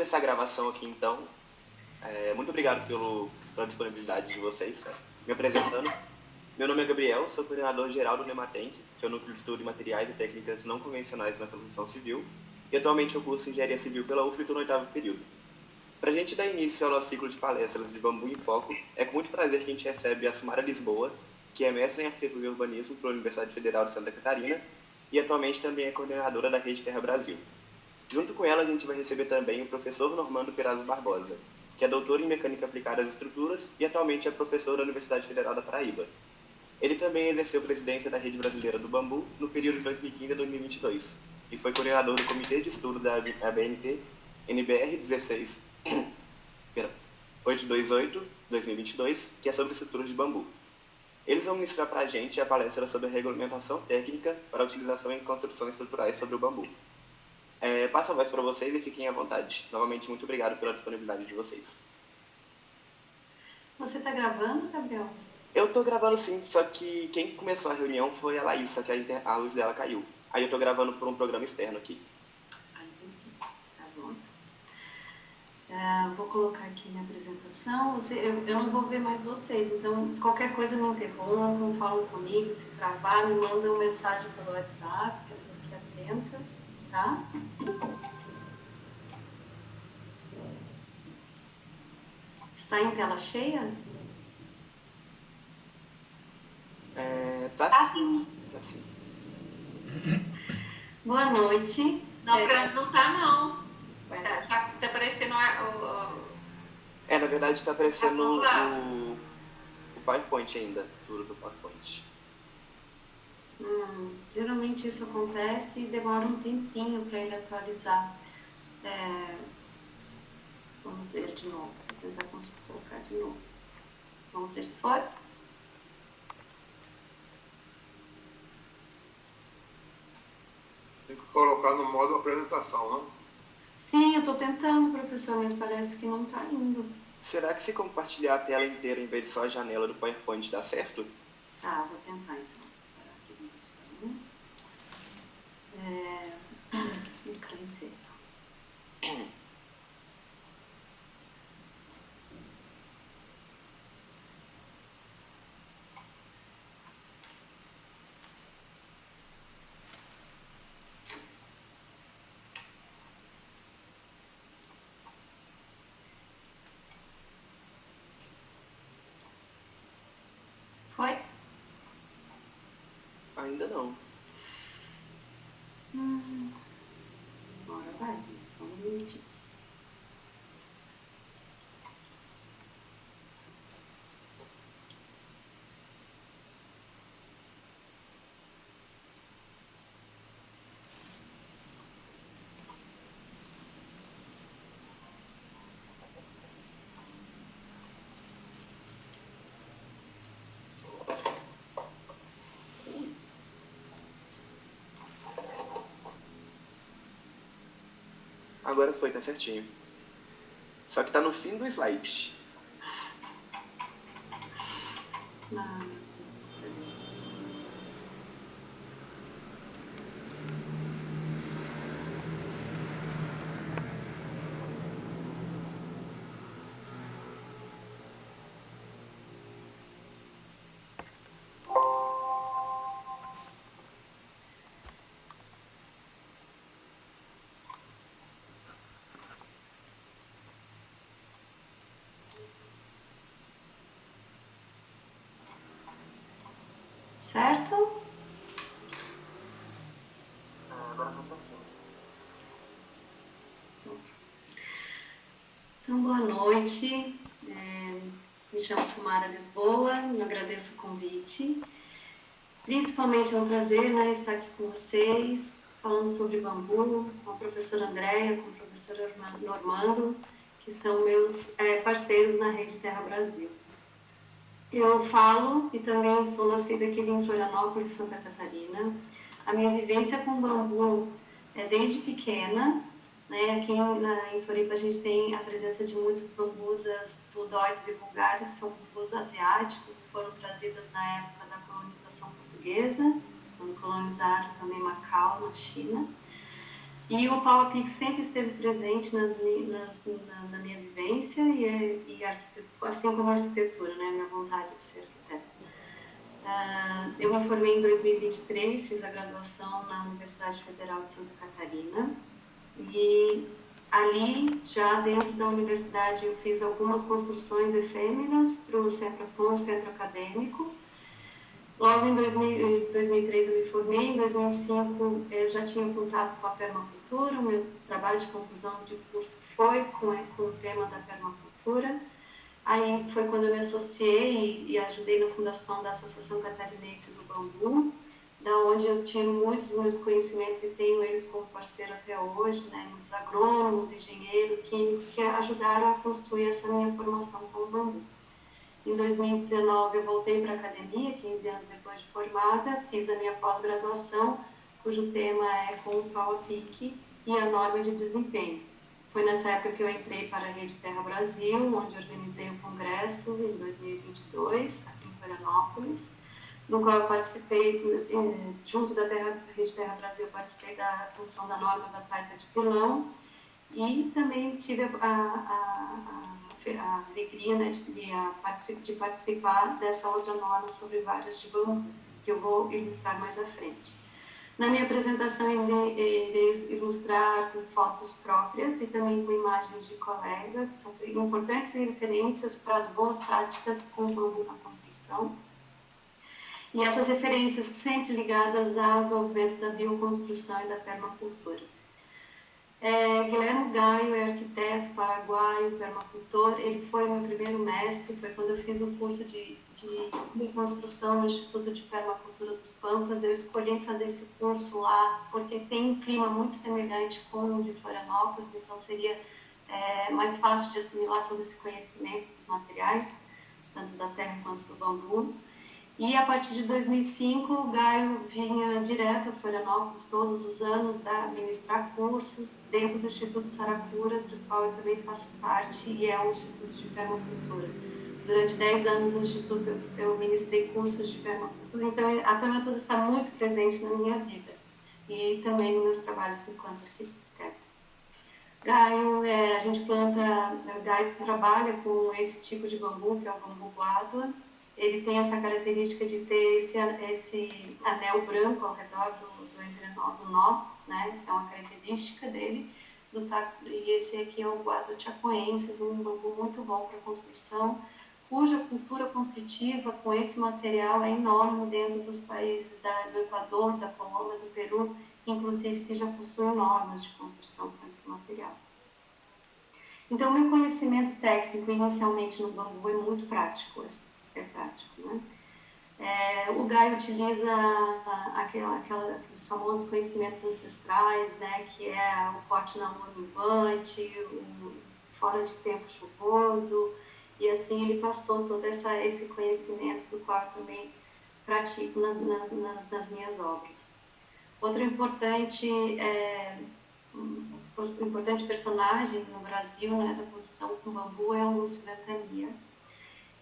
começar a gravação aqui, então. Muito obrigado pela disponibilidade de vocês. Me apresentando, meu nome é Gabriel, sou coordenador geral do Nematenc, que é o Núcleo de Estudo de Materiais e Técnicas Não Convencionais na Construção Civil, e atualmente eu curso Engenharia Civil pela UFRA e estou no 8º período. Para a gente dar início ao nosso ciclo de palestras de Bambu em Foco, é com muito prazer que a gente recebe a Sumara Lisboa, que é mestre em Arquitetura e Urbanismo pela Universidade Federal de Santa Catarina e atualmente também é coordenadora da Rede Terra Brasil. Junto com ela, a gente vai receber também o professor Normando Perazzo Barbosa, que é doutor em Mecânica Aplicada às Estruturas e atualmente é professor da Universidade Federal da Paraíba. Ele também exerceu presidência da Rede Brasileira do Bambu no período de 2015 a 2022 e foi coordenador do Comitê de Estudos da ABNT NBR 16 828-2022, que é sobre estruturas de bambu. Eles vão ministrar para a gente a palestra sobre a regulamentação técnica para a utilização em construções estruturais sobre o bambu. Passo a voz para vocês e fiquem à vontade. Novamente, muito obrigado pela disponibilidade de vocês. Você está gravando, Gabriel? Eu estou gravando sim, só que quem começou a reunião foi a Laís, só que a luz dela caiu. Aí eu estou gravando por um programa externo aqui. Entendi. Tá bom. Vou colocar aqui minha apresentação. Eu não vou ver mais vocês, então qualquer coisa me interrompam, falam comigo, se travar, me mandam mensagem pelo WhatsApp, que eu estou aqui atenta, tá? Está em tela cheia? Tá sim. Tá sim. Boa noite. Não, não tá não. Tá aparecendo na verdade está aparecendo o PowerPoint ainda, tudo do PowerPoint. Geralmente isso acontece e demora um tempinho para ele atualizar. Vamos ver de novo. Vou tentar colocar de novo. Vamos ver se for. Tem que colocar no modo apresentação, não? Sim, eu estou tentando, professor, mas parece que não está indo. Será que se compartilhar a tela inteira em vez de só a janela do PowerPoint dá certo? Tá, vou tentar então. Para a apresentação. Ecrã inteiro. Foi? Ainda não. Agora vai, só um minutinho. Agora foi, tá certinho. Só que tá no fim do slide. Certo? Agora foi certinho. Então, boa noite. Me chamo Sumara Lisboa, agradeço o convite. Principalmente é um prazer, estar aqui com vocês, falando sobre bambu, com a professora Andréia, com o professor Normando, que são meus parceiros na Rede Terra Brasil. Eu falo e também sou nascida aqui em Florianópolis, Santa Catarina. A minha vivência com bambu é desde pequena. Aqui em Floripa a gente tem a presença de muitos bambusas tudoides e vulgares, são bambus asiáticos que foram trazidas na época da colonização portuguesa, quando colonizaram também Macau, na China. E o Pau a Pique sempre esteve presente na minha vivência e assim como a arquitetura, né? Minha vontade de ser arquiteta. Eu me formei em 2023, fiz a graduação na Universidade Federal de Santa Catarina e ali, já dentro da universidade, eu fiz algumas construções efêmeras para um centro acadêmico. Logo em 2003 eu me formei, em 2005 eu já tinha contato com a permacultura, o meu trabalho de conclusão de curso foi com o tema da permacultura. Aí foi quando eu me associei e ajudei na fundação da Associação Catarinense do Bambu, da onde eu tiro muitos dos meus conhecimentos e tenho eles como parceiro até hoje, né? Muitos agrônomos, engenheiros, químicos, que ajudaram a construir essa minha formação com o bambu. Em 2019 eu voltei para a academia, 15 anos depois de formada, fiz a minha pós-graduação, cujo tema é com o Pau a Pique e a norma de desempenho. Foi nessa época que eu entrei para a Rede Terra Brasil, onde organizei um congresso em 2022, aqui em Florianópolis, no qual eu participei, junto da Rede Terra Brasil, participei da função da norma da taipa de pilão e também tive a alegria, né, de participar dessa outra norma sobre varas de bambu, que eu vou ilustrar mais à frente. Na minha apresentação, irei ilustrar com fotos próprias e também com imagens de colegas, são importantes referências para as boas práticas com o bambu na construção. E essas referências sempre ligadas ao movimento da bioconstrução e da permacultura. Guilherme Gaio é arquiteto paraguaio, permacultor. Ele foi meu primeiro mestre, foi quando eu fiz o curso de construção no Instituto de Permacultura dos Pampas. Eu escolhi fazer esse curso lá porque tem um clima muito semelhante com o de Florianópolis, então seria mais fácil de assimilar todo esse conhecimento dos materiais, tanto da terra quanto do bambu. E a partir de 2005, o Gaio vinha direto a Florianópolis todos os anos ministrar cursos dentro do Instituto Saracura, do qual eu também faço parte, e é um instituto de permacultura. Durante 10 anos no instituto eu ministrei cursos de permacultura, então a permacultura está muito presente na minha vida e também nos meus trabalhos enquanto arquiteta. Gaio, Gaio trabalha com esse tipo de bambu, que é o bambu guádua. Ele tem essa característica de ter esse anel branco ao redor do entrenó, do nó, né? É uma característica dele. E esse aqui é o guádua chacoensis, um bambu muito bom para construção, cuja cultura construtiva com esse material é enorme dentro dos países do Equador, da Colômbia, do Peru, inclusive que já possuem normas de construção com esse material. Então, meu conhecimento técnico inicialmente no bambu é muito prático, né? O Gaio utiliza aqueles famosos conhecimentos ancestrais, né, que é o corte na lua minguante, o fora de tempo chuvoso, e assim ele passou todo esse conhecimento do qual eu também pratico nas minhas obras. Outro importante personagem no Brasil, né, da construção com bambu é o Lúcio Ventania.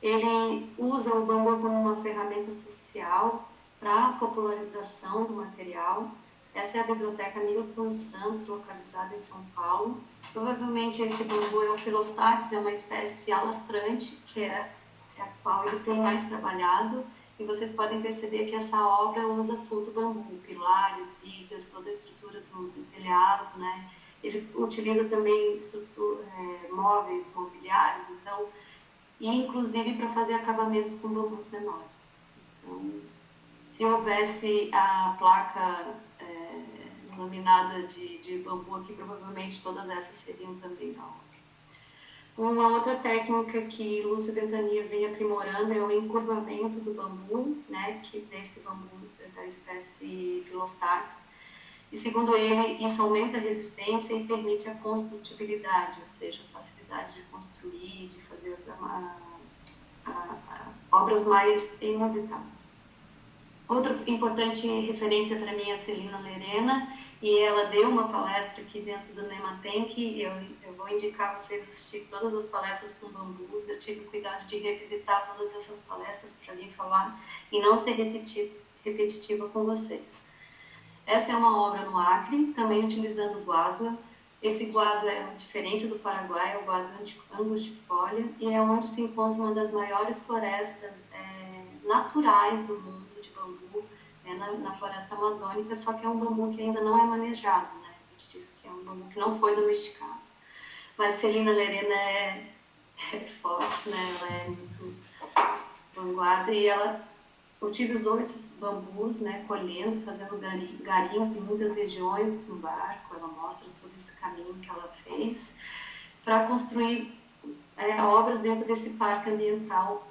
Ele usa o bambu como uma ferramenta social para a popularização do material. Essa é a Biblioteca Milton Santos, localizada em São Paulo. Provavelmente esse bambu é o Filostax, é uma espécie alastrante, que é a qual ele tem mais trabalhado. E vocês podem perceber que essa obra usa tudo bambu, pilares, vigas, toda a estrutura do telhado, né? Ele utiliza também móveis, mobiliários, então, e inclusive para fazer acabamentos com bambus menores. Então, se houvesse a placa iluminada de bambu aqui, provavelmente todas essas seriam também da obra. Uma outra técnica que Lúcio Ventania vem aprimorando é o encurvamento do bambu, né, que desse bambu da espécie Filostax. E segundo ele, isso aumenta a resistência e permite a construtibilidade, ou seja, a facilidade de construir, de fazer obras mais inusitadas. Outra importante referência para mim é a Celina Lerena, e ela deu uma palestra aqui dentro do Nematenc, e eu vou indicar vocês assistirem todas as palestras com bambus. Eu tive o cuidado de revisitar todas essas palestras para vir falar e não ser repetitiva com vocês. Essa é uma obra no Acre, também utilizando guádua. Esse guádua é diferente do Paraguai, é o guádua angustifolia, e é onde se encontra uma das maiores florestas naturais do mundo de bambu, na floresta amazônica, só que é um bambu que ainda não é manejado, né? A gente diz que é um bambu que não foi domesticado. Mas Celina Lerena é forte, né? Ela é muito vanguarda e ela utilizou esses bambus, né, colhendo, fazendo garimpo em muitas regiões no barco. Ela mostra todo esse caminho que ela fez para construir obras dentro desse parque ambiental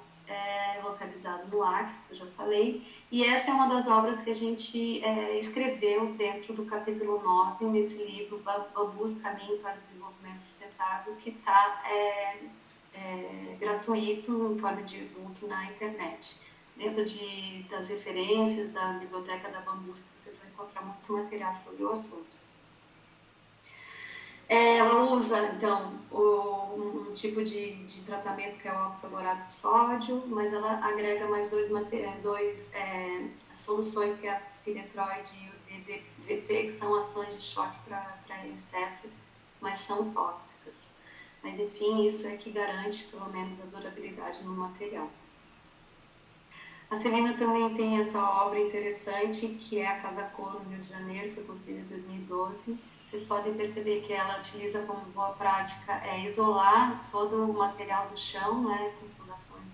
localizado no Acre, que eu já falei. E essa é uma das obras que a gente escreveu dentro do capítulo 9, nesse livro Bambus, Caminho para o Desenvolvimento Sustentável, que está gratuito em forma de e-book na internet. Dentro das referências da Biblioteca da Bambus, vocês vão encontrar muito material sobre o assunto. Ela usa, então, um tipo de tratamento que é o octoborato de sódio, mas ela agrega mais duas soluções, que é a piretroide e o DDVP, que são ações de choque para inseto, mas são tóxicas. Mas, enfim, isso é que garante, pelo menos, a durabilidade no material. A Celina também tem essa obra interessante, que é a Casa Cor, no Rio de Janeiro, foi construída em 2012. Vocês podem perceber que ela utiliza como boa prática isolar todo o material do chão, né, com fundações,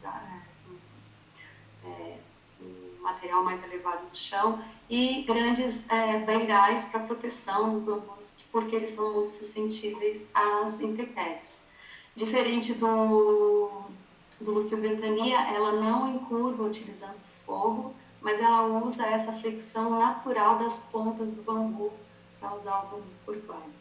material mais elevado do chão, e grandes beirais para proteção dos bambus, porque eles são muito suscetíveis às intempéries. Diferente do Lúcio Ventania, ela não encurva utilizando fogo, mas ela usa essa flexão natural das pontas do bambu para usar o bambu curvado.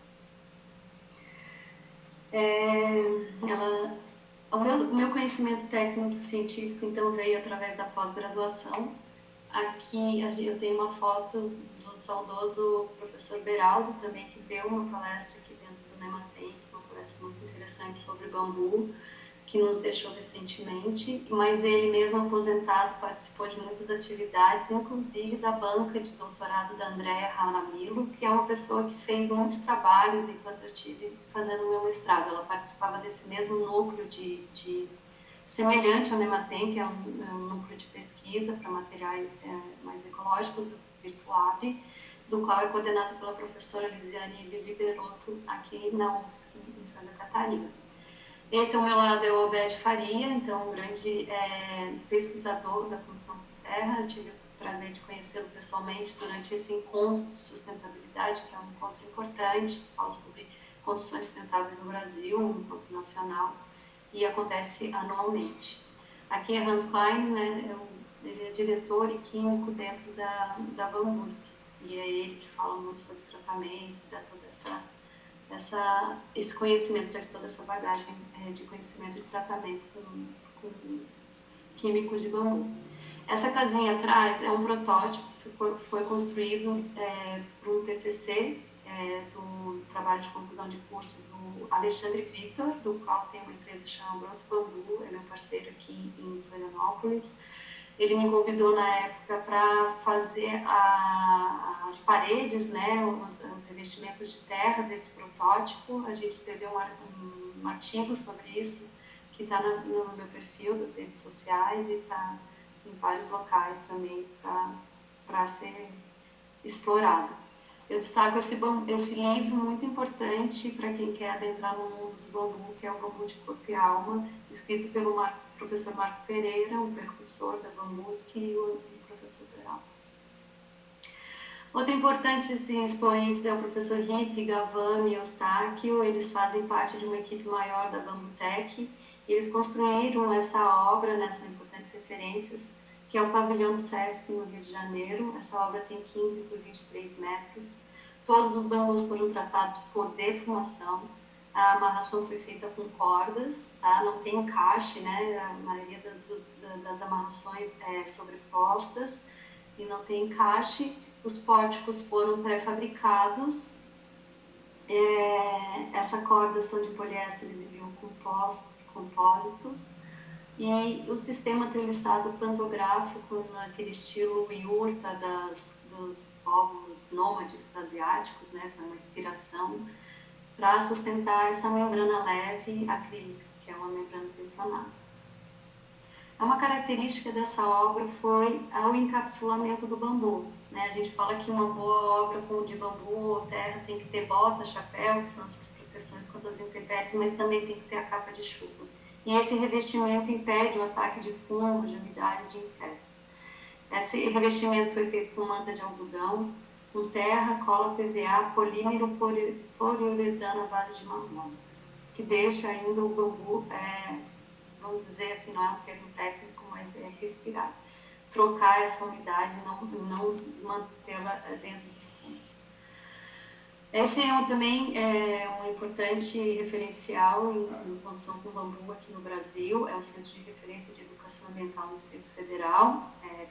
O meu conhecimento técnico-científico, então, veio através da pós-graduação. Aqui eu tenho uma foto do saudoso professor Beraldo, também, que deu uma palestra aqui dentro do Nematenc, uma palestra muito interessante sobre bambu, que nos deixou recentemente, mas ele mesmo aposentado participou de muitas atividades, inclusive da banca de doutorado da Andréa Ramilo, que é uma pessoa que fez muitos trabalhos enquanto eu estive fazendo o meu mestrado. Ela participava desse mesmo núcleo semelhante ao Nematenc, que é um núcleo de pesquisa para materiais mais ecológicos, o Virtuab, do qual é coordenado pela professora Lisiane Liberotto, aqui na UFSC, em Santa Catarina. Esse ao meu lado é o Obed Faria, então um grande pesquisador da construção por terra. Eu tive o prazer de conhecê-lo pessoalmente durante esse encontro de sustentabilidade, que é um encontro importante, que fala sobre construções sustentáveis no Brasil, um encontro nacional, e acontece anualmente. Aqui é Hans Klein, né, ele é diretor e químico dentro da Bambusc, e é ele que fala muito sobre tratamento, dá toda esse conhecimento, traz toda essa bagagem de conhecimento de tratamento com químicos de bambu. Essa casinha atrás é um protótipo, foi construído por um TCC do trabalho de conclusão de curso do Alexandre Vitor, do qual tem uma empresa chamada Broto Bambu, ele é meu parceiro aqui em Florianópolis. Ele me convidou na época para fazer as paredes, né, os revestimentos de terra desse protótipo. A gente escreveu um artigo sobre isso, que está no meu perfil das redes sociais e está em vários locais também para ser explorado. Eu destaco esse livro muito importante para quem quer adentrar no mundo do bambu, que é o Bambu de Corpo e Alma, escrito pelo professor Marco Pereira, o percussor da Bambusc, e o professor Beraldo. Outro importante expoentes é o professor Ripe, Gavami e Eustáquio. Eles fazem parte de uma equipe maior da Bambutec, e eles construíram essa obra, né, são importantes referências, que é o pavilhão do Sesc, no Rio de Janeiro. Essa obra tem 15 por 23 metros. Todos os bambus foram tratados por defumação. A amarração foi feita com cordas, tá? Não tem encaixe, né? A maioria das amarrações sobrepostas e não tem encaixe. Os pórticos foram pré-fabricados. Essa corda são de poliésteres e biocompósitos. E o sistema treliçado pantográfico, naquele estilo iurta dos povos nômades asiáticos, né, foi uma inspiração para sustentar essa membrana leve acrílica, que é uma membrana tensionada. Uma característica dessa obra foi o encapsulamento do bambu. Né? A gente fala que uma boa obra de bambu ou terra tem que ter bota, chapéu, que são essas proteções contra as intempéries, mas também tem que ter a capa de chuva. E esse revestimento impede o ataque de fungos, de umidade, de insetos. Esse revestimento foi feito com manta de algodão, com terra, cola PVA, polímero poliuretano à base de marrom, que deixa ainda o bambu, vamos dizer assim, não é um termo técnico, mas é respirar. Trocar essa umidade e não mantê-la dentro dos fungos. Esse também é um importante referencial em construção com bambu aqui no Brasil, é o Centro de Referência de Educação Ambiental no Distrito Federal.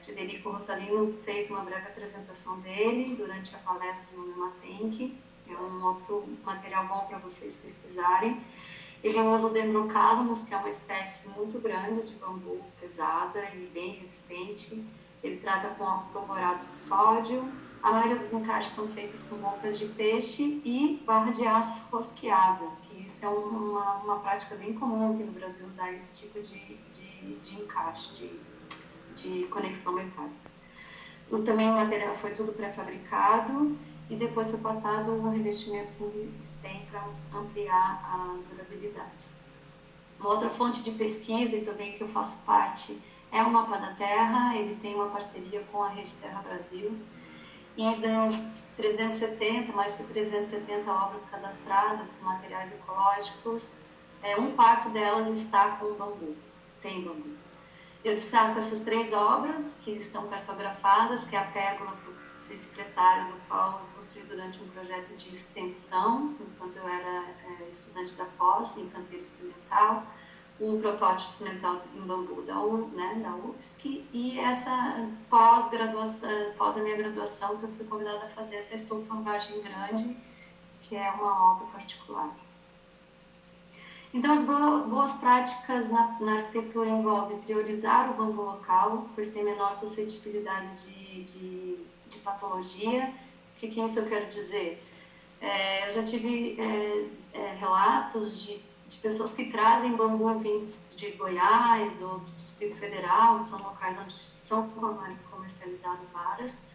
Frederico Rossalino fez uma breve apresentação dele durante a palestra no Nematenc, é um outro material bom para vocês pesquisarem. Ele usa o Dendrocalamus, que é uma espécie muito grande de bambu, pesada e bem resistente. Ele trata com octoborato de sódio. A maioria dos encaixes são feitos com bocas de peixe e barra de aço rosqueável, que isso é uma prática bem comum aqui no Brasil, usar esse tipo de encaixe, de conexão metálica. Também o material foi tudo pré-fabricado e depois foi passado um revestimento com stem para ampliar a durabilidade. Uma outra fonte de pesquisa e também que eu faço parte é o Mapa da Terra. Ele tem uma parceria com a Rede Terra Brasil. E das 370, mais de 370 obras cadastradas com materiais ecológicos, um quarto delas está com bambu, tem bambu. Eu destaco essas 3 obras que estão cartografadas, que é a Pérgola bicicletária, do qual eu construí durante um projeto de extensão, enquanto eu era estudante da pós, em canteiro experimental, o protótipo experimental em bambu da UFSC, e essa pós a minha graduação, que eu fui convidada a fazer essa estufa Vargem Grande, que é uma obra particular. Então, as boas práticas na arquitetura envolvem priorizar o bambu local, pois tem menor suscetibilidade de patologia. O que isso eu quero dizer? Eu já tive relatos de pessoas que trazem bambu vindos de Goiás ou do Distrito Federal, que são locais onde são comercializadas varas,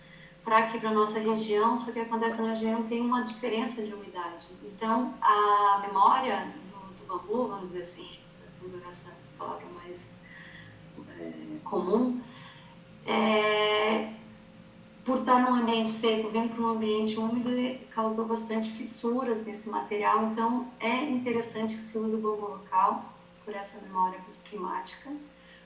para aqui para a nossa região, só que acontece na região tem uma diferença de umidade. Então, a memória do bambu, vamos dizer assim, trazendo essa palavra mais comum, por estar num ambiente seco, vindo para um ambiente úmido, causou bastante fissuras nesse material. Então, é interessante que se use o bambu local, por essa memória climática.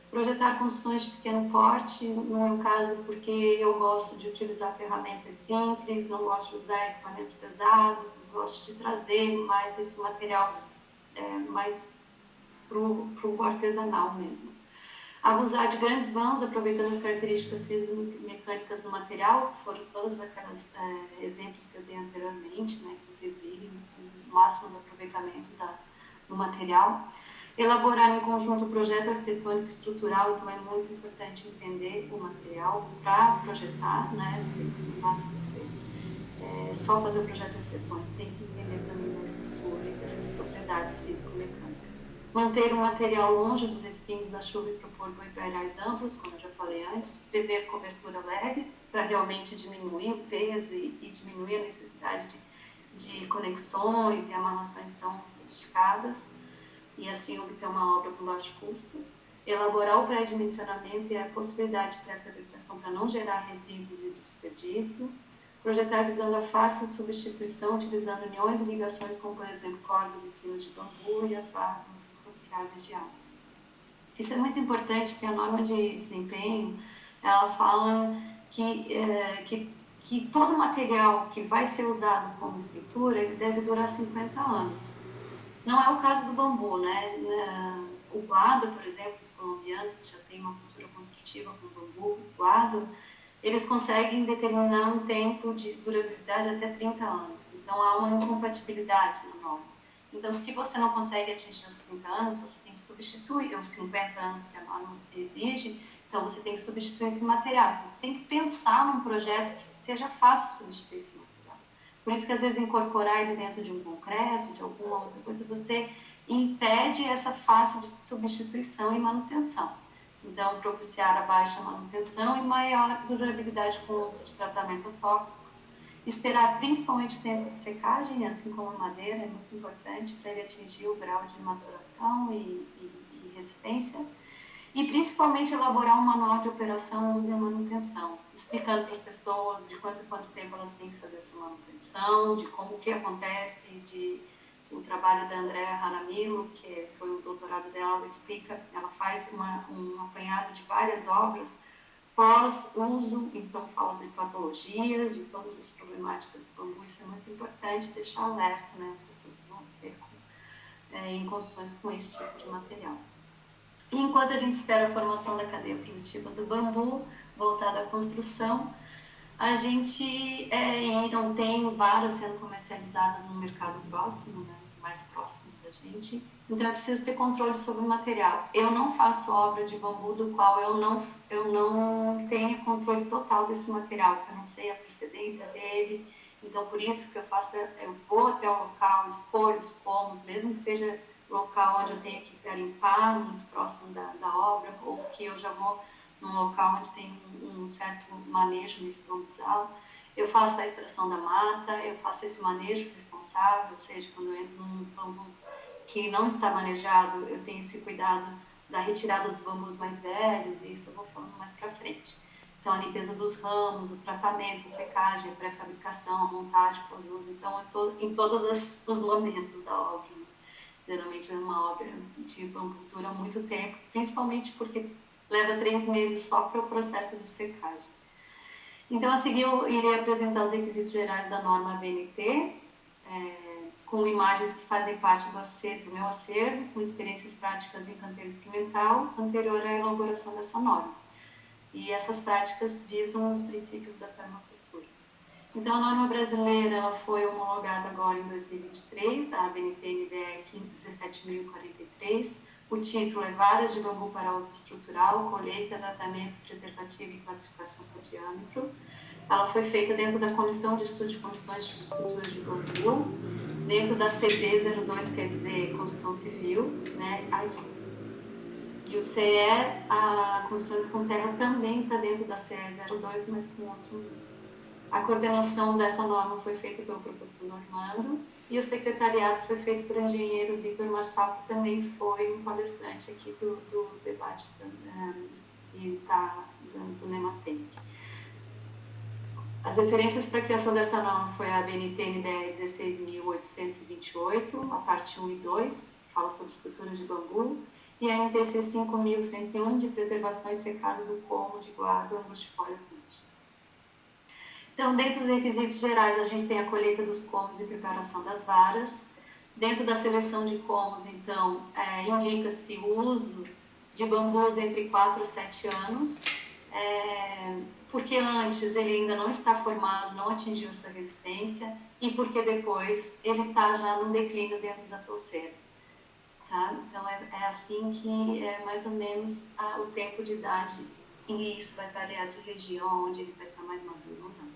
Projetar construções de pequeno porte, no meu caso, porque eu gosto de utilizar ferramentas simples, não gosto de usar equipamentos pesados, gosto de trazer mais esse material mais para o artesanal mesmo. Abusar de grandes vãos, aproveitando as características físico-mecânicas do material, que foram todos aqueles exemplos que eu dei anteriormente, né, que vocês viram, o máximo do aproveitamento do material. Elaborar em conjunto o projeto arquitetônico estrutural, então é muito importante entender o material para projetar, né, não basta ser só fazer o projeto arquitetônico, tem que entender também da estrutura e dessas propriedades físico-mecânicas. Manter o material longe dos espinhos da chuva e propor boiarais amplos, como eu já falei antes. Prever cobertura leve, para realmente diminuir o peso e diminuir a necessidade de conexões e amarrações tão sofisticadas, e assim obter uma obra com baixo custo. Elaborar o pré-dimensionamento e a possibilidade de pré-fabricação para não gerar resíduos e desperdício. Projetar visando a fácil substituição, utilizando uniões e ligações como, por exemplo, cordas e pinos de bambu e as barras rosqueáveis de aço. Isso é muito importante porque a norma de desempenho, ela fala que todo material que vai ser usado como estrutura, ele deve durar 50 anos. Não é o caso do bambu, né? O guado, por exemplo, os colombianos, que já têm uma cultura construtiva com bambu, o guado, eles conseguem determinar um tempo de durabilidade até 30 anos. Então, há uma incompatibilidade na norma. Então, se você não consegue atingir os 30 anos, você tem que substituir os 50 anos que a norma exige, então você tem que substituir esse material. Então, você tem que pensar num projeto que seja fácil substituir esse material. Por isso que, às vezes, incorporar ele dentro de um concreto, de alguma outra coisa, você impede essa fácil de substituição e manutenção. Então, propiciar a baixa manutenção e maior durabilidade com o uso de tratamento tóxico. Esperar principalmente o tempo de secagem, assim como a madeira, é muito importante para ele atingir o grau de maturação e resistência. E principalmente elaborar um manual de operação, uso e manutenção, explicando para as pessoas de quanto tempo elas têm que fazer essa manutenção, de como que acontece, o trabalho da Andrea Jaramillo, que foi o doutorado dela, ela explica, ela faz um apanhado de várias obras pós-uso, então fala de patologias, de todas as problemáticas do bambu. Isso é muito importante deixar alerta, né, as pessoas que vão ter em construções com esse tipo de material. E enquanto a gente espera a formação da cadeia produtiva do bambu, voltada à construção, a gente então tem varas sendo comercializadas no mercado próximo, né, mais próximo da gente. Então, é preciso ter controle sobre o material. Eu não faço obra de bambu do qual eu não tenho controle total desse material, porque eu não sei a procedência dele. Então, por isso que eu vou até o local, escolho os pomos, mesmo que seja local onde eu tenho que garimpar, muito próximo da obra, ou que eu já vou num local onde tem um certo manejo nesse bambuzal. Eu faço a extração da mata, eu faço esse manejo responsável, ou seja, quando eu entro num bambu que não está manejado, eu tenho esse cuidado da retirada dos bambus mais velhos, e isso eu vou falando mais para frente. Então, a limpeza dos ramos, o tratamento, a secagem, a pré-fabricação, a montagem, pós-uso. Então, em todos os momentos da obra. Né? Geralmente, é uma obra de bambu dura muito tempo, principalmente porque leva 3 meses só para o processo de secagem. Então, a seguir, eu irei apresentar os requisitos gerais da norma ABNT, com imagens que fazem parte do meu acervo, com experiências práticas em canteiro experimental, anterior à elaboração dessa norma. E essas práticas visam os princípios da permacultura. Então, a norma brasileira ela foi homologada agora em 2023, a ABNT-NBR 17.043. O título é Varas de Bambu para Uso Estrutural, Colheita, Tratamento, Preservativo e Classificação por Diâmetro. Ela foi feita dentro da Comissão de Estudo de Condições de Estrutura de Bambu, dentro da CB02, quer dizer, Construção Civil, né? E o CE, a Construções com Terra, também está dentro da CE02, mas com outro número. A coordenação dessa norma foi feita pelo professor Normando e o secretariado foi feito pelo engenheiro Vitor Marçal, que também foi um palestrante aqui do debate do Nematenc. As referências para a criação desta norma foi a ABNT-NBR 16.828, a parte 1 e 2, fala sobre estruturas de bambu, e a NTC 5.101, de preservação e secado do colmo de guarda angustifólia rude. Então, dentro dos requisitos gerais, a gente tem a colheita dos colmos e preparação das varas. Dentro da seleção de colmos, então, indica-se o uso de bambus entre 4 e 7 anos, porque antes ele ainda não está formado, não atingiu a sua resistência, e porque depois ele está já no declínio dentro da touceira. Tá? Então, é assim que é mais ou menos o tempo de idade, e isso vai variar de região, onde ele vai estar mais maduro ou não.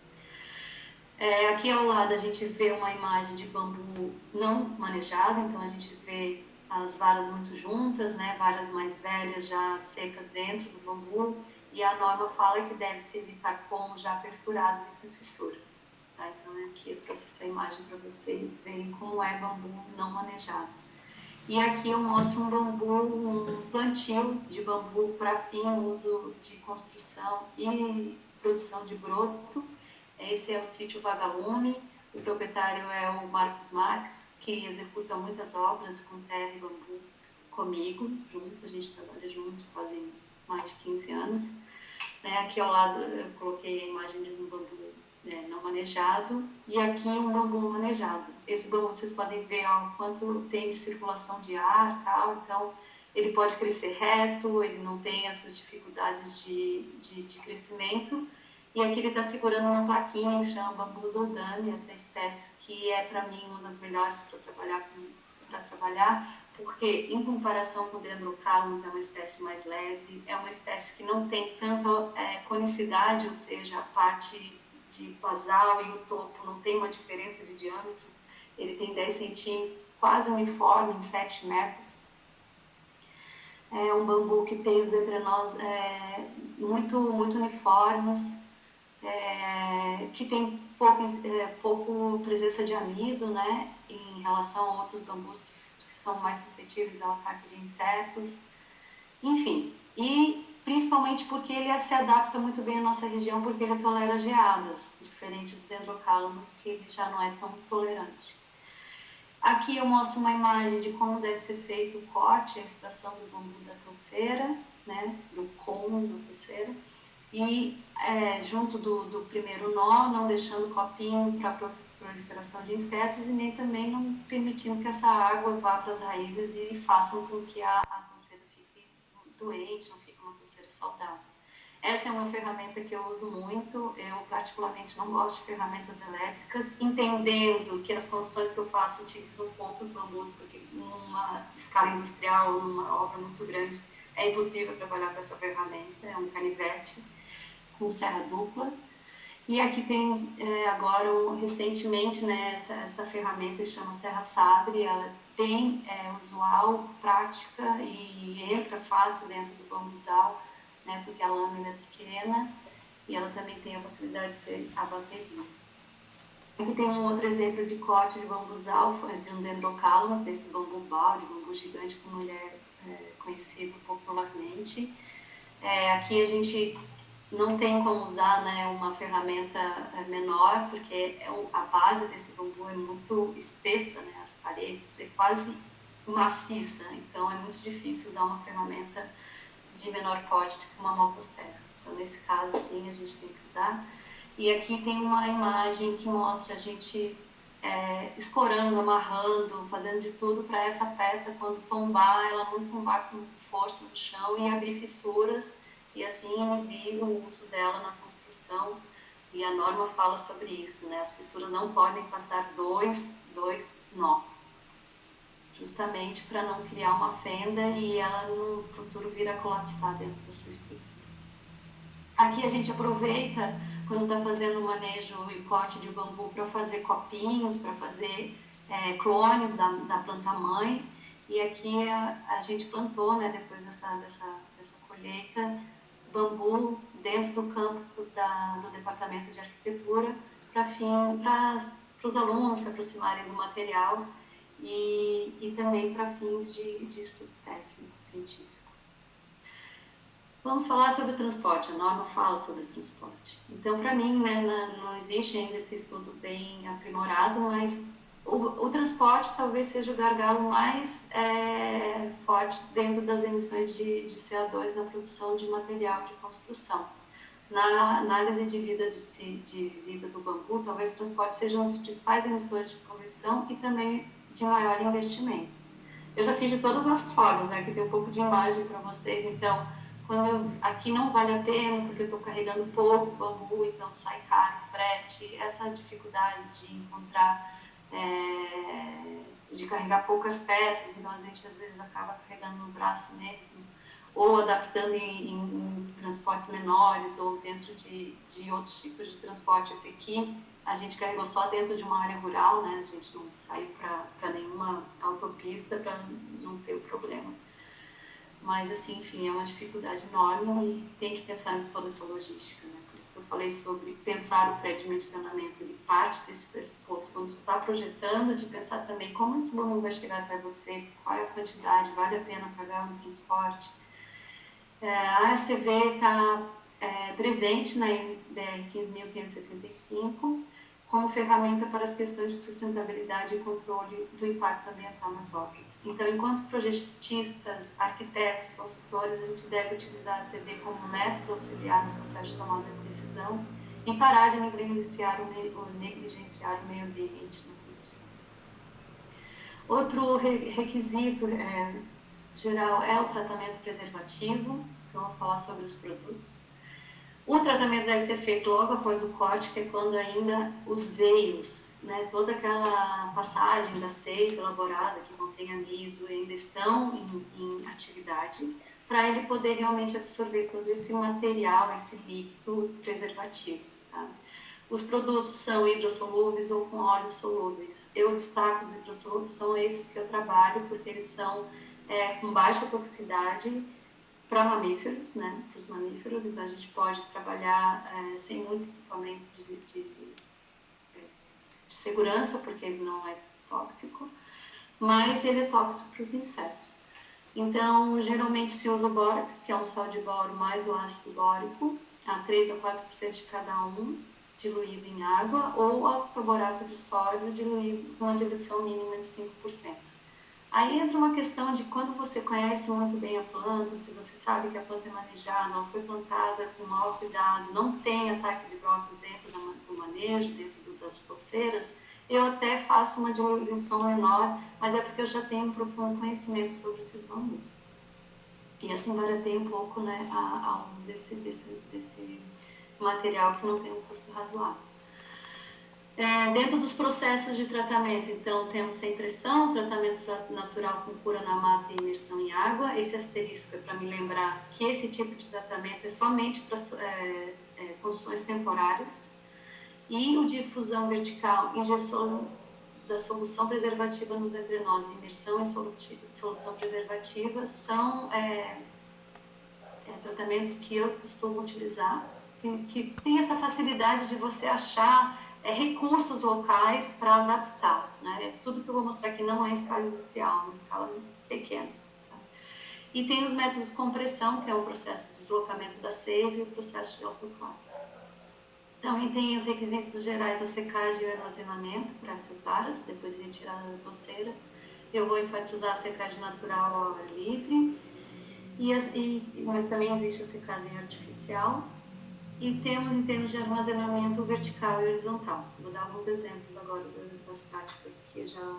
Aqui ao lado a gente vê uma imagem de bambu não manejado, então a gente vê as varas muito juntas, né, varas mais velhas já secas dentro do bambu, e a norma fala que deve-se evitar colmos já perfurados e com fissuras. Tá? Então aqui eu trouxe essa imagem para vocês verem como é bambu não manejado. E aqui eu mostro um plantio de bambu para uso de construção e produção de broto. Esse é o sítio Vagalume, o proprietário é o Marcos Marques, que executa muitas obras com terra e bambu comigo, junto, a gente trabalha junto fazem mais de 15 anos. Aqui ao lado eu coloquei a imagem de um bambu não manejado e aqui um bambu manejado. Esse bambu vocês podem ver o quanto tem de circulação de ar, tal, então ele pode crescer reto, ele não tem essas dificuldades de crescimento. E aqui ele está segurando uma plaquinha que chama bambu zoldani, essa espécie que é para mim uma das melhores para trabalhar para trabalhar, porque em comparação com o Dendrocalamus é uma espécie mais leve, é uma espécie que não tem tanta conicidade, ou seja, a parte de basal e o topo não tem uma diferença de diâmetro, ele tem 10 centímetros, quase uniforme, em 7 metros. É um bambu que tem os entrenós muito uniformes, que tem pouco presença de amido, né, em relação a outros bambus que são mais suscetíveis ao ataque de insetos, enfim, e principalmente porque ele se adapta muito bem à nossa região, porque ele tolera geadas, diferente do Dendrocalamus, que ele já não é tão tolerante. Aqui eu mostro uma imagem de como deve ser feito o corte, a extração do bambu da touceira, né, do cômodo da touceira, e junto do primeiro nó, não deixando copinho para proliferação de insetos e nem também não permitindo que essa água vá para as raízes e façam com que a touceira fique doente, não fique uma touceira saudável. Essa é uma ferramenta que eu uso muito, eu particularmente não gosto de ferramentas elétricas, entendendo que as construções que eu faço utilizam poucos bambus, porque numa escala industrial ou numa obra muito grande é impossível trabalhar com essa ferramenta, é um canivete com serra dupla. E aqui tem agora, recentemente, né, essa ferramenta que chama Serra Sabre, ela é bem usual, prática e entra fácil dentro do bambuzal, né, porque a lâmina é pequena e ela também tem a possibilidade de ser abatida. Aqui tem um outro exemplo de corte de bambuzal, de um Dendrocalamus, desse bambu balde, bambu gigante, como ele é conhecido popularmente. Aqui a gente não tem como usar, né, uma ferramenta menor, porque a base desse bambu é muito espessa, né, as paredes é quase maciça, então é muito difícil usar uma ferramenta de menor porte, tipo uma motosserra. Então, nesse caso, sim, a gente tem que usar. E aqui tem uma imagem que mostra a gente escorando, amarrando, fazendo de tudo para essa peça, quando tombar, ela não tombar com força no chão e abrir fissuras e assim inibir o uso dela na construção. E a norma fala sobre isso, né? As fissuras não podem passar dois nós, justamente para não criar uma fenda e ela no futuro vir a colapsar dentro da sua estrutura. Aqui a gente aproveita, quando está fazendo o manejo e corte de bambu, para fazer copinhos, para fazer clones da planta-mãe. E aqui a gente plantou, né, depois dessa colheita, bambu dentro do campus do Departamento de Arquitetura, para os alunos se aproximarem do material e também para fins de estudo técnico, científico. Vamos falar sobre o transporte, a norma fala sobre o transporte. Então, para mim, né, não existe ainda esse estudo bem aprimorado, mas o transporte talvez seja o gargalo mais forte dentro das emissões de CO2 na produção de material de construção. Na análise de vida do bambu, talvez o transporte seja um dos principais emissores de poluição e também de maior investimento. Eu já fiz de todas as formas, né? Aqui tem um pouco de imagem para vocês, então aqui não vale a pena porque eu estou carregando pouco bambu, então sai caro, frete, essa dificuldade de encontrar, de carregar poucas peças, então a gente às vezes acaba carregando no braço mesmo, ou adaptando em transportes menores, ou dentro de outros tipos de transporte. Esse aqui a gente carregou só dentro de uma área rural, né? A gente não saiu para nenhuma autopista para não ter o problema. Mas, assim, enfim, é uma dificuldade enorme e tem que pensar em toda essa logística, né? Por isso que eu falei sobre pensar o pré-dimensionamento, ele parte desse pressuposto. Quando você está projetando, de pensar também como esse bambu vai chegar até você, qual é a quantidade, vale a pena pagar um transporte. A ACV está presente na BR 15.575 como ferramenta para as questões de sustentabilidade e controle do impacto ambiental nas obras. Então, enquanto projetistas, arquitetos, consultores, a gente deve utilizar a ACV como método auxiliar no processo de tomada de decisão e parar de negligenciar o meio ambiente na construção. Outro requisito geral é o tratamento preservativo, então eu vou falar sobre os produtos. O tratamento deve ser feito logo após o corte, que é quando ainda os veios, né, toda aquela passagem da seiva elaborada que contém amido ainda estão em atividade, para ele poder realmente absorver todo esse material, esse líquido preservativo. Tá? Os produtos são hidrossolúveis ou com óleos solúveis. Eu destaco os hidrossolúveis, são esses que eu trabalho, porque eles são com baixa toxicidade para mamíferos, né, para os mamíferos, então a gente pode trabalhar sem muito equipamento de segurança, porque ele não é tóxico, mas ele é tóxico para os insetos. Então, geralmente se usa o bórax, que é um sal de boro mais o ácido bórico, a 3 a 4% de cada um, diluído em água, ou octoborato de sódio diluído com uma diluição mínima de 5%. Aí entra uma questão de quando você conhece muito bem a planta, se você sabe que a planta é manejada, ela foi plantada com maior cuidado, não tem ataque de brócolis dentro do manejo, dentro das touceiras, eu até faço uma diluição menor, mas é porque eu já tenho um profundo conhecimento sobre esses bambus. E assim baratei um pouco, né, a uso desse material que não tem um custo razoável. Dentro dos processos de tratamento, então, temos sem pressão, tratamento natural com cura na mata e imersão em água. Esse asterisco é para me lembrar que esse tipo de tratamento é somente para condições temporárias. E o de difusão vertical, injeção da solução preservativa nos entrenós e imersão em solução preservativa são tratamentos que eu costumo utilizar, que tem essa facilidade de você achar recursos locais para adaptar, né? Tudo que eu vou mostrar aqui não é escala industrial, é uma escala pequena. Tá? E tem os métodos de compressão, que é o processo de deslocamento da seiva e o processo de autoclave. Também tem os requisitos gerais da secagem e armazenamento para essas varas, depois de retirada da touceira. Eu vou enfatizar a secagem natural ao ar livre, mas também existe a secagem artificial. E temos, em termos de armazenamento, vertical e horizontal. Vou dar alguns exemplos agora das práticas que eu já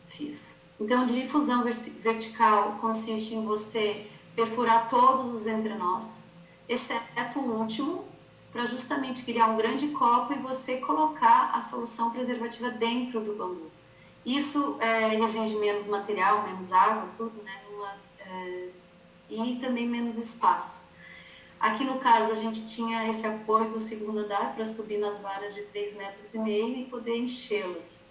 fiz. Então, difusão vertical consiste em você perfurar todos os entrenós, exceto o último, para justamente criar um grande copo e você colocar a solução preservativa dentro do bambu. Isso exige menos material, menos água, tudo, né? E também menos espaço. Aqui no caso a gente tinha esse apoio do segundo andar para subir nas varas de 3,5 metros e poder enchê-las.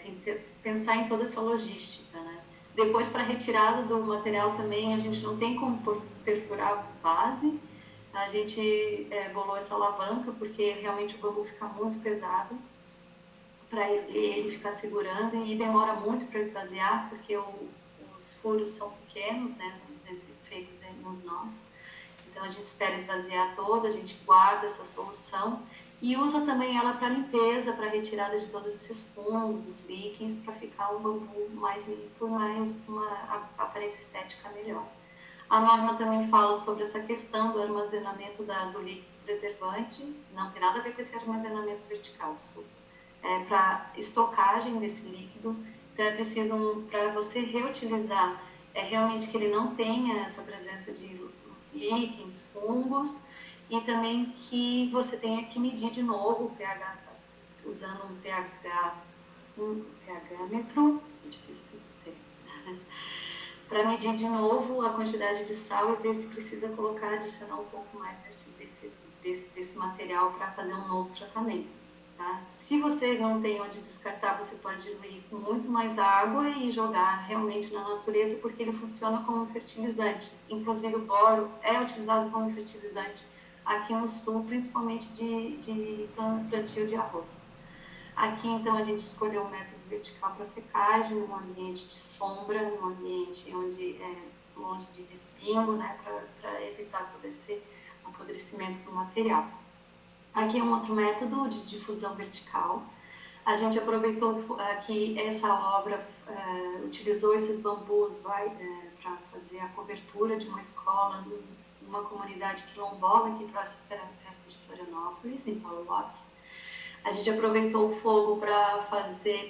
Tem que pensar em toda essa logística, né? Depois, para a retirada do material também, a gente não tem como perfurar a base. A gente bolou essa alavanca porque realmente o bambu fica muito pesado para ele ficar segurando e demora muito para esvaziar porque os furos são pequenos, né, feitos nos nós. Então a gente espera esvaziar todo, a gente guarda essa solução e usa também ela para limpeza, para retirada de todos esses fungos, os líquens, para ficar um bambu mais limpo, mais uma aparência estética melhor. A norma também fala sobre essa questão do armazenamento do líquido preservante, não tem nada a ver com esse armazenamento vertical, desculpa. Para estocagem desse líquido, então é preciso, para você reutilizar, realmente que ele não tenha essa presença de líquens, fungos, e também que você tenha que medir de novo o pH, usando um pHmetro, é difícil ter, para medir de novo a quantidade de sal e ver se precisa adicionar um pouco mais desse material para fazer um novo tratamento. Tá? Se você não tem onde descartar, você pode diluir com muito mais água e jogar realmente na natureza, porque ele funciona como fertilizante. Inclusive o boro é utilizado como fertilizante aqui no sul, principalmente de plantio de arroz. Aqui então a gente escolheu um método vertical para secagem, num ambiente de sombra, num ambiente onde longe de respingo, né, para evitar todo esse apodrecimento do material. Aqui é um outro método de difusão vertical. A gente aproveitou que essa obra utilizou esses bambus para fazer a cobertura de uma escola numa comunidade quilombola aqui perto de Florianópolis, em Paulo Lopes. A gente aproveitou o fogo para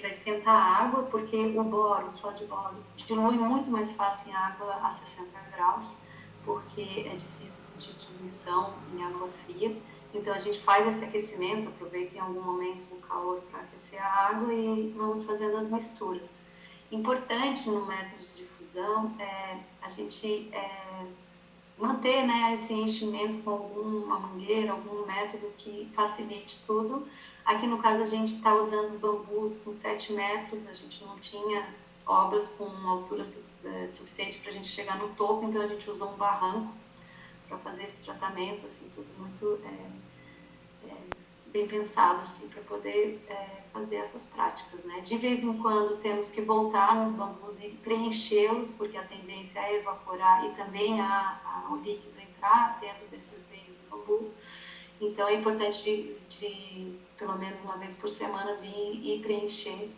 esquentar a água, porque o sal de boro, dilui muito mais fácil em água a 60 graus. porque é difícil de diluição em água fria. Então a gente faz esse aquecimento, aproveita em algum momento o calor para aquecer a água e vamos fazendo as misturas. Importante no método de difusão é a gente manter, né, esse enchimento com alguma mangueira, algum método que facilite tudo. Aqui no caso a gente está usando bambus com 7 metros, a gente não tinha obras com uma altura suficiente para a gente chegar no topo, então a gente usou um barranco para fazer esse tratamento, assim, tudo muito bem pensado, assim, para poder fazer essas práticas, né. De vez em quando temos que voltar nos bambus e preenchê-los, porque a tendência é evaporar e também o líquido entrar dentro desses veios do bambu. Então é importante de pelo menos uma vez por semana vir e preencher,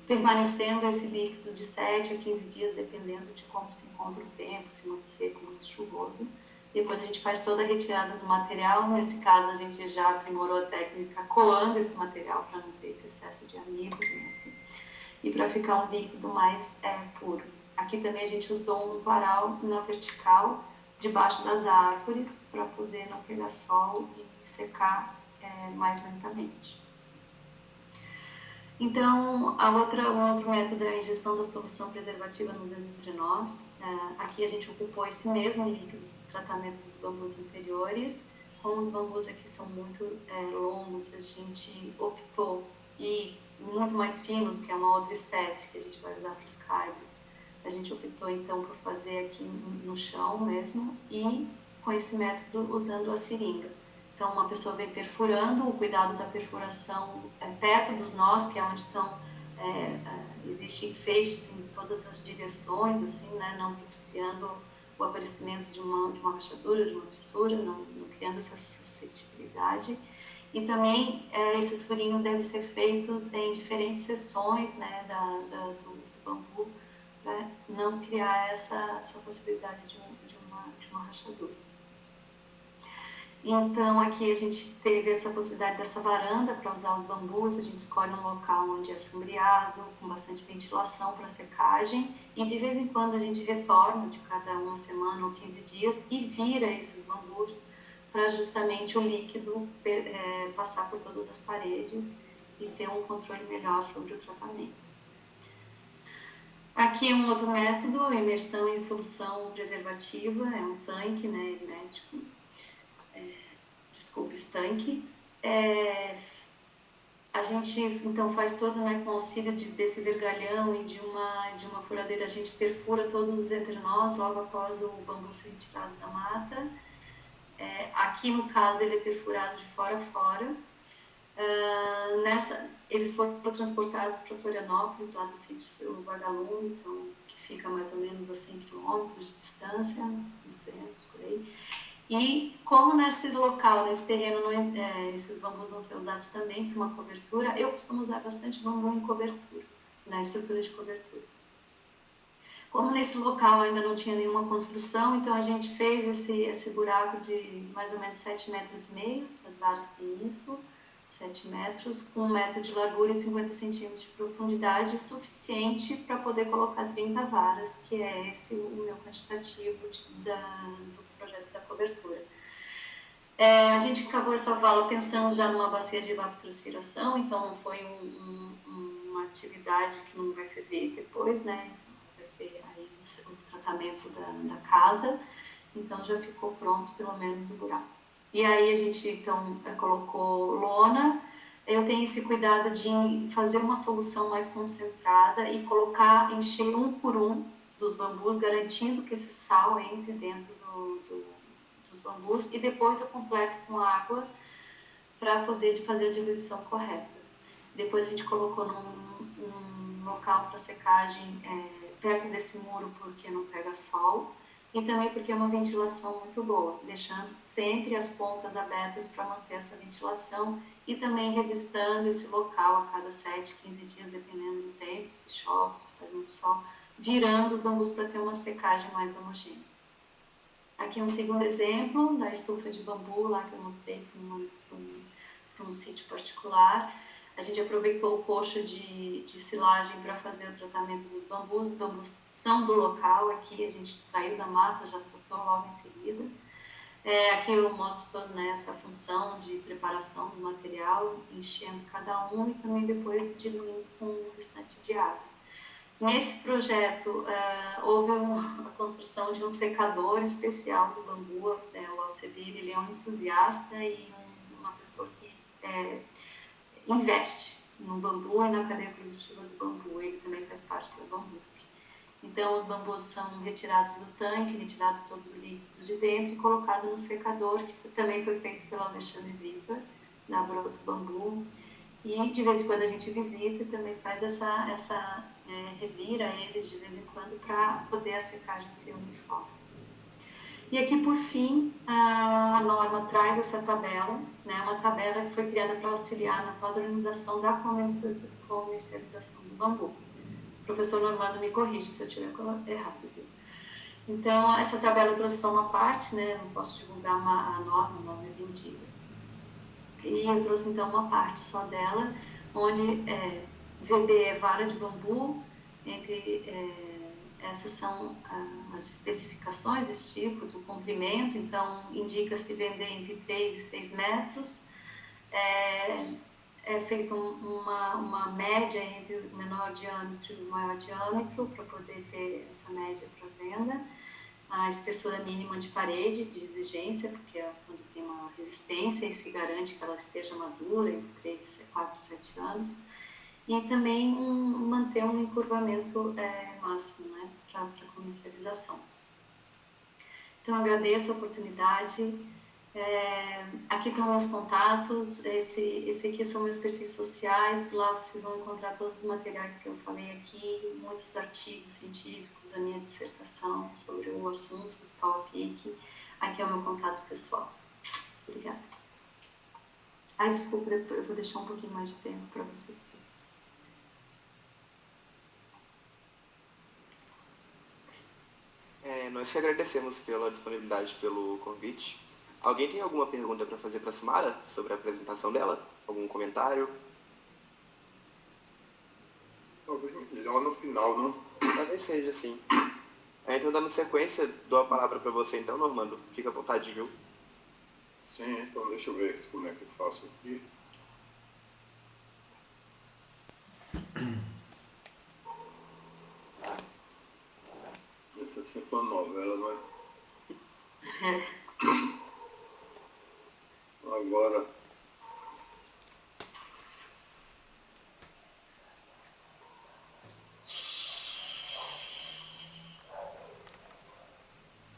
permanecendo esse líquido de 7 a 15 dias, dependendo de como se encontra o tempo, se muito seco, muito chuvoso. Depois a gente faz toda a retirada do material. Nesse caso, a gente já aprimorou a técnica colando esse material para não ter esse excesso de amido dentro e para ficar um líquido mais puro. Aqui também a gente usou um varal na vertical, debaixo das árvores, para poder não pegar sol e secar mais lentamente. Então, o outro método é a injeção da solução preservativa nos entrenós. Aqui a gente ocupou esse mesmo líquido do tratamento dos bambus anteriores. Como os bambus aqui são muito longos, a gente optou, e muito mais finos, que é uma outra espécie que a gente vai usar para os caibros, a gente optou então por fazer aqui no chão mesmo e com esse método usando a seringa. Então, uma pessoa vem perfurando, o cuidado da perfuração perto dos nós, que é onde existem feixes em todas as direções, assim, né, não propiciando o aparecimento de uma rachadura, de uma fissura, não criando essa suscetibilidade. E também esses furinhos devem ser feitos em diferentes seções, né, do bambu, para não criar essa possibilidade de uma rachadura. Então, aqui a gente teve essa possibilidade dessa varanda para usar os bambus. A gente escolhe um local onde é sombreado, com bastante ventilação para secagem. E de vez em quando a gente retorna, de cada uma semana ou 15 dias, e vira esses bambus para justamente o líquido passar por todas as paredes e ter um controle melhor sobre o tratamento. Aqui um outro método, imersão em solução preservativa, é um tanque, né, hermético. Estanque. A gente então faz todo, né, com auxílio desse vergalhão e de uma furadeira, a gente perfura todos os entrenós logo após o bambu ser retirado da mata. Aqui no caso ele é perfurado de fora a fora. Eles foram transportados para Florianópolis, lá do sítio Vagalume, então, que fica mais ou menos a 100 km de distância, 200 por aí. E como nesse local, nesse terreno, esses bambus vão ser usados também para uma cobertura, eu costumo usar bastante bambu em cobertura, na estrutura de cobertura. Como nesse local ainda não tinha nenhuma construção, então a gente fez esse buraco de mais ou menos 7,5 metros, as varas têm isso, 7 metros, com 1 metro de largura e 50 centímetros de profundidade, suficiente para poder colocar 30 varas, que é esse o meu quantitativo do projeto da cobertura. A gente cavou essa vala pensando já numa bacia de evapotranspiração, então não foi uma atividade que não vai servir depois, né? Então, vai ser aí o tratamento da casa, então já ficou pronto pelo menos o buraco. E aí a gente então colocou lona. Eu tenho esse cuidado de fazer uma solução mais concentrada e encher um por um dos bambus, garantindo que esse sal entre dentro dos bambus, e depois eu completo com água para poder fazer a diluição correta. Depois a gente colocou num local para secagem perto desse muro, porque não pega sol, e também porque é uma ventilação muito boa, deixando sempre as pontas abertas para manter essa ventilação, e também revisitando esse local a cada 7, 15 dias, dependendo do tempo, se chove, se faz muito sol, virando os bambus para ter uma secagem mais homogênea. Aqui um segundo exemplo da estufa de bambu, lá que eu mostrei para um sítio particular. A gente aproveitou o coxo de silagem para fazer o tratamento dos bambus. Os bambus são do local aqui, a gente extraiu da mata, já tratou logo em seguida. Aqui eu mostro toda, né, essa função de preparação do material, enchendo cada um e também depois diluindo com o restante de água. Nesse projeto, houve a construção de um secador especial do bambu. O Alcebir, ele é um entusiasta e uma pessoa que investe no bambu e na cadeia produtiva do bambu. Ele também faz parte do Bambusque. Então, os bambus são retirados do tanque, retirados todos os líquidos de dentro e colocados no secador, que também foi feito pelo Alexandre Viva, da Broto Bambu. E de vez em quando a gente visita e também faz revira eles de vez em quando para poder a secagem ser uniforme. E aqui, por fim, a norma traz essa tabela, né, uma tabela que foi criada para auxiliar na padronização da comercialização do bambu. O professor Normando me corrige se eu estiver errado, viu? Então, essa tabela eu trouxe só uma parte, né, não posso divulgar a norma é vendida. E eu trouxe, então, uma parte só dela, onde VB é vara de bambu, essas são as especificações desse tipo, do comprimento, então indica-se vender entre 3 e 6 metros, é feita uma média entre o menor diâmetro e o maior diâmetro, para poder ter essa média para venda, a espessura mínima de parede, de exigência, porque é quando tem uma resistência e se garante que ela esteja madura, entre 3, 4, 7 anos, e também manter um encurvamento máximo, né, para comercialização. Então, agradeço a oportunidade. Aqui estão meus contatos, esse aqui são meus perfis sociais, lá vocês vão encontrar todos os materiais que eu falei aqui, muitos artigos científicos, a minha dissertação sobre o assunto do pau-a-pique. Aqui é o meu contato pessoal. Obrigada. Desculpa, eu vou deixar um pouquinho mais de tempo para vocês. Nós que agradecemos pela disponibilidade, pelo convite. Alguém tem alguma pergunta para fazer para a Sumara sobre a apresentação dela? Algum comentário? Talvez melhor no final, não? Talvez seja, sim. Então, dando sequência, dou a palavra para você então, Normando. Fica à vontade, viu? Sim, então deixa eu ver como é que eu faço aqui. Essa é sempre uma novela, não é? Agora,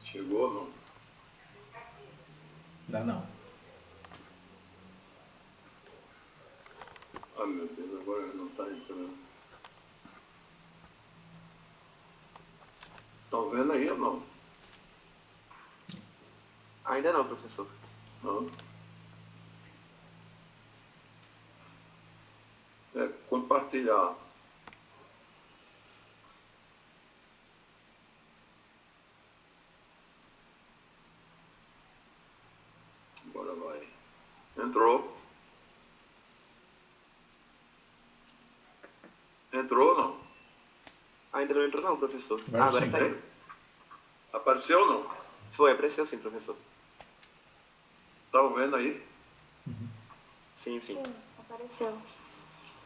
chegou, não? Ainda não. Ah, meu Deus, agora não está entrando. Estão vendo aí ou não? Ainda não, professor. Não. Compartilhar. Agora vai. Entrou. Entrou ou não? Ainda não entrou não, professor. Agora sim. Caiu. Apareceu ou não? Foi, apareceu sim, professor. Estão vendo aí? Sim. Sim, apareceu.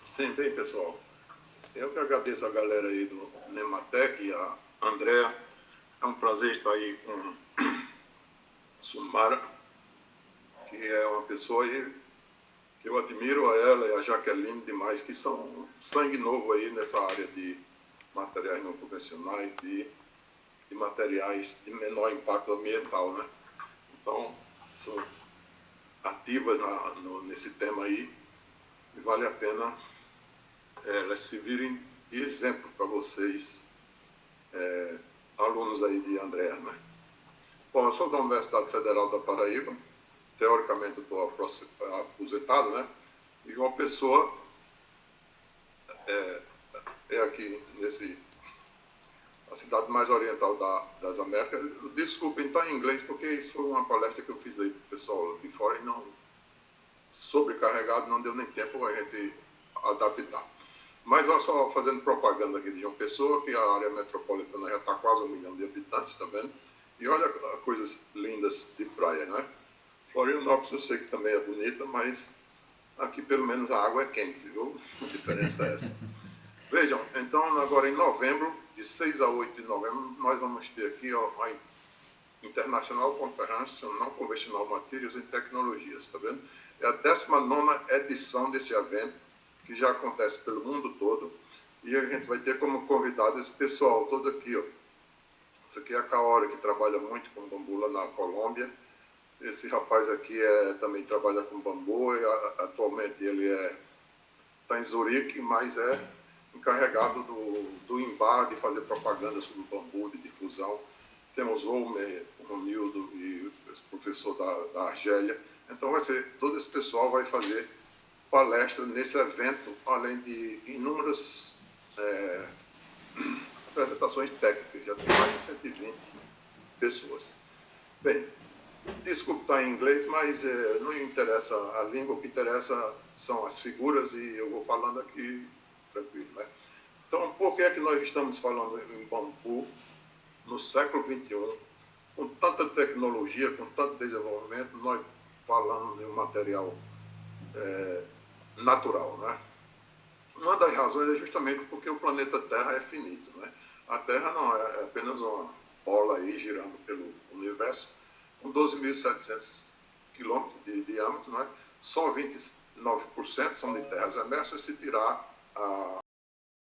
Sim, bem, pessoal. Eu que agradeço a galera aí do Nematec e a Andréa. É um prazer estar aí com Sumara, que é uma pessoa aí que eu admiro, a ela e a Jaqueline demais, que são sangue novo aí nessa área de materiais não convencionais e de materiais de menor impacto ambiental, né? Então, são ativas nesse tema aí e vale a pena elas se virem de exemplo para vocês, alunos aí de Andréa, né? Bom, eu sou da Universidade Federal da Paraíba, teoricamente eu estou aposentado, né? E uma pessoa aqui a cidade mais oriental das Américas. Desculpem, está em inglês, porque isso foi uma palestra que eu fiz aí para o pessoal de fora e não, sobrecarregado, não deu nem tempo a gente adaptar. Mas olha só, fazendo propaganda aqui de João Pessoa, que a área metropolitana já está quase 1 milhão de habitantes, tá vendo? E olha coisas lindas de praia, né? Florianópolis eu sei que também é bonita, mas aqui pelo menos a água é quente, viu? A diferença é essa. Vejam, então agora em novembro, de 6 a 8 de novembro, nós vamos ter aqui a International Conference on Non-Conventional Materials and Technologies, tá vendo? É a 19ª edição desse evento, que já acontece pelo mundo todo, e a gente vai ter como convidado esse pessoal todo aqui, ó. Esse aqui é a Kaori, que trabalha muito com bambu lá na Colômbia. Esse rapaz aqui também trabalha com bambu, e atualmente ele está em Zurique, mas é encarregado do IMBA, de fazer propaganda sobre o bambu, de difusão. Temos o Romildo e esse professor da Argélia. Então todo esse pessoal vai fazer palestra nesse evento, além de inúmeras apresentações técnicas. Já tem mais de 120 pessoas. Bem, desculpe estar em inglês, mas não interessa a língua, o que interessa são as figuras e eu vou falando aqui tranquilo, né? Então, por que é que nós estamos falando em bambu no século XXI, com tanta tecnologia, com tanto desenvolvimento, nós falando de um material natural, né? Uma das razões é justamente porque o planeta Terra é finito, né? A Terra não é apenas uma bola aí girando pelo universo, com 12.700 quilômetros de diâmetro, né? Só 29% são de terras emersas, se tirar